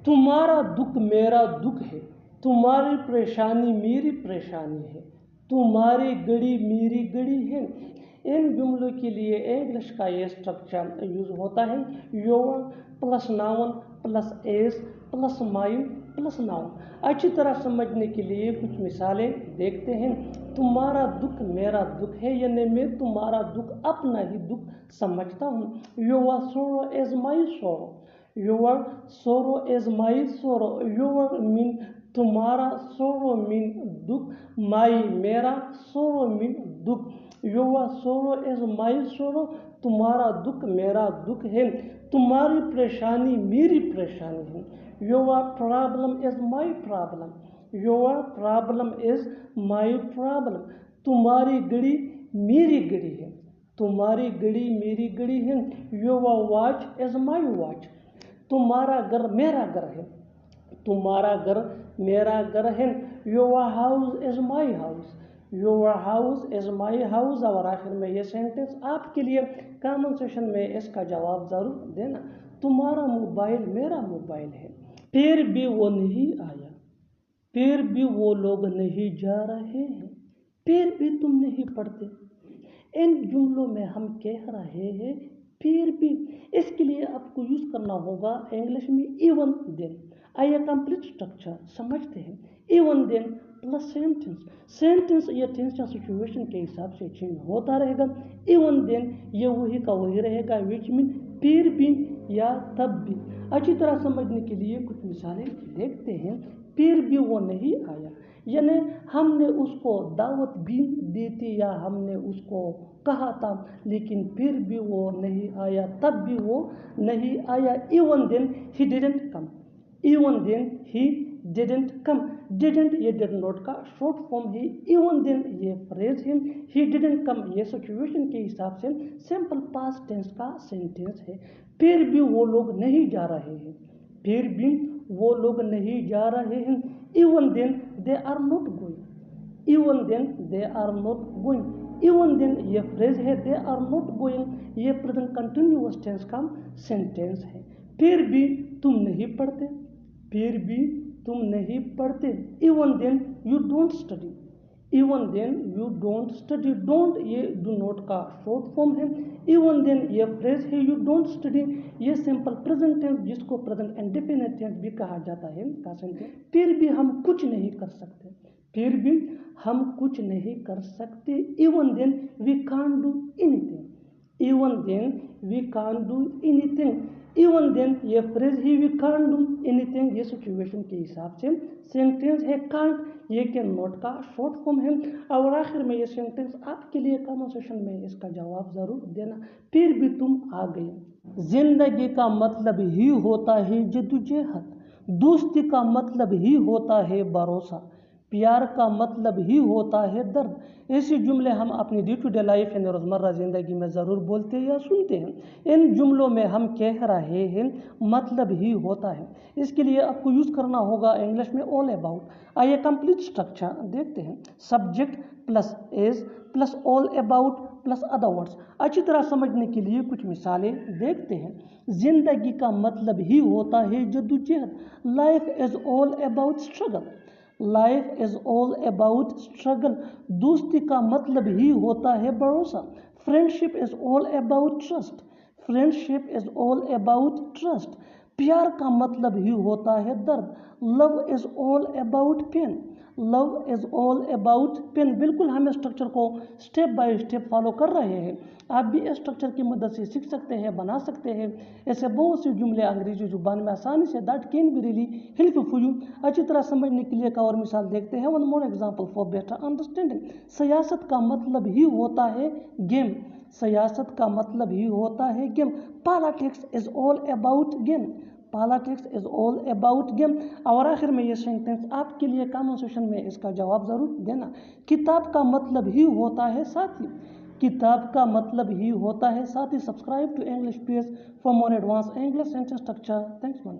तुम्हारा दुख मेरा दुख है, तुम्हारी परेशानी मेरी परेशानी है, तुम्हारी घड़ी मेरी घड़ी है। इन जुमलों के लिए इंग्लिश का ये स्ट्रक्चर यूज होता है your plus noun plus as plus my plus noun. अच्छी तरह समझने के लिए कुछ मिसालें देखते हैं। तुम्हारा दुख मेरा दुख है, यानी मैं तुम्हारा दुख अपना ही दुख समझता हूँ। योर सोरो इज माई सोरो, योर सोरो इज माई सोरो। योर मीन तुम्हारा, सोरो मीन दुख, माई मेरा, सोरो मीन दुख। योर सोरो इज माई सोरो, तुम्हारा दुख मेरा दुख है, तुम्हारी परेशानी मेरी परेशानी है। Your problem is my problem, your problem is my problem. तुम्हारी घड़ी मेरी घड़ी है, तुम्हारी घड़ी मेरी घड़ी है। Your watch is my watch, तुम्हारा घर मेरा घर है, तुम्हारा घर मेरा घर है। Your house is my house, your house is my house. और आखिर में ये सेंटेंस आपके लिए कमेंट सेक्शन में इसका जवाब ज़रूर देना। तुम्हारा मोबाइल मेरा मोबाइल है, फिर भी वो नहीं आया, फिर भी वो लोग नहीं जा रहे हैं, फिर भी तुम नहीं पढ़ते। इन जुमलों में हम कह रहे हैं फिर भी, इसके लिए आपको यूज़ करना होगा इंग्लिश में इवन देन। आइए कंप्लीट स्ट्रक्चर समझते हैं। Even then plus sentence, sentence या टेंस या सिचुएशन के हिसाब से चेंज होता रहेगा। इवन देन ये वही का वही रहेगा, विच मीन फिर भी या तब भी। अच्छी तरह समझने के लिए कुछ मिसालें देखते हैं। फिर भी वो नहीं आया, यानी हमने उसको दावत भी दी थी या हमने उसको कहा था, लेकिन फिर भी वो नहीं आया, तब भी वो नहीं आया। Even then he didn't come, even then he didn't come. Didn't ये डिड नॉट का शॉर्ट फॉर्म है, इवन देन ये फ्रेज है, ही डिडंट कम ये सिचुएशन के हिसाब से सिंपल पास्ट टेंस का सेंटेंस है। फिर भी वो लोग नहीं जा रहे हैं, फिर भी वो लोग नहीं जा रहे हैं। Even then they are not going, even then they are not going. Even then ये फ्रेज है, दे आर नॉट गोइंग ये प्रेजेंट कंटिन्यूअस टेंस का सेंटेंस है। फिर भी तुम नहीं पढ़ते, फिर भी तुम नहीं पढ़ते। Even then you don't study, even then you don't study. Don't ये डू नॉट का शॉर्ट फॉर्म है। इवन देन ये फ्रेज है, यू डोंट स्टडी ये सिंपल प्रेजेंट टेंस जिसको प्रेजेंट इंडेफिनिट टेंस भी कहा जाता है का सेंटेंस। फिर भी हम कुछ नहीं कर सकते, फिर भी हम कुछ नहीं कर सकते। Even then we can't do anything, even then we can't do anything. Even then ये फ्रेज ही, वी कांट डू एनीथिंग ये सिचुएशन के हिसाब से सेंटेंस है। कांट ये कैन नॉट का शॉर्ट फॉर्म है। और आखिर में ये सेंटेंस आपके लिए कमेंट सेक्शन में इसका जवाब ज़रूर देना। फिर भी तुम आ गए। जिंदगी का मतलब ही होता है जद्दोजहद, दोस्ती का मतलब ही होता है भरोसा, प्यार का मतलब ही होता है दर्द। ऐसे जुमले हम अपनी डे टू डे लाइफ यानी रोज़मर्रा ज़िंदगी में ज़रूर बोलते हैं या सुनते हैं। इन जुमलों में हम कह रहे हैं मतलब ही होता है, इसके लिए आपको यूज़ करना होगा इंग्लिश में ऑल अबाउट। आइए कंप्लीट स्ट्रक्चर देखते हैं। Subject plus as plus all about plus other words. अच्छी तरह समझने के लिए कुछ मिसालें देखते हैं। जिंदगी का मतलब ही होता है जद्दोजहद, life is all about struggle, life is all about struggle. दोस्ती का मतलब ही होता है भरोसा, friendship is all about trust, friendship is all about trust. प्यार का मतलब ही होता है दर्द, love is all about pain, love is all about pain. बिल्कुल हम स्ट्रक्चर को स्टेप बाय स्टेप फॉलो कर रहे हैं। आप भी इस स्ट्रक्चर की मदद से सीख सकते हैं, बना सकते हैं। ऐसे बहुत से जुमले अंग्रेजी जुबान में आसानी say that can be really helpful for you. अच्छी तरह समझने के लिए एक और मिसाल देखते हैं। One more example for better understanding. सियासत का मतलब ही होता है गेम, सियासत का मतलब ही होता है game. Politics is all about game, politics is all about game. और आखिर में ये सेंटेंस आपके लिए कमेंट सेक्शन में इसका जवाब ज़रूर देना। किताब का मतलब ही होता है साथी, किताब का मतलब ही होता है साथी। Subscribe to English page for more advance English sentence structure. Thanks man.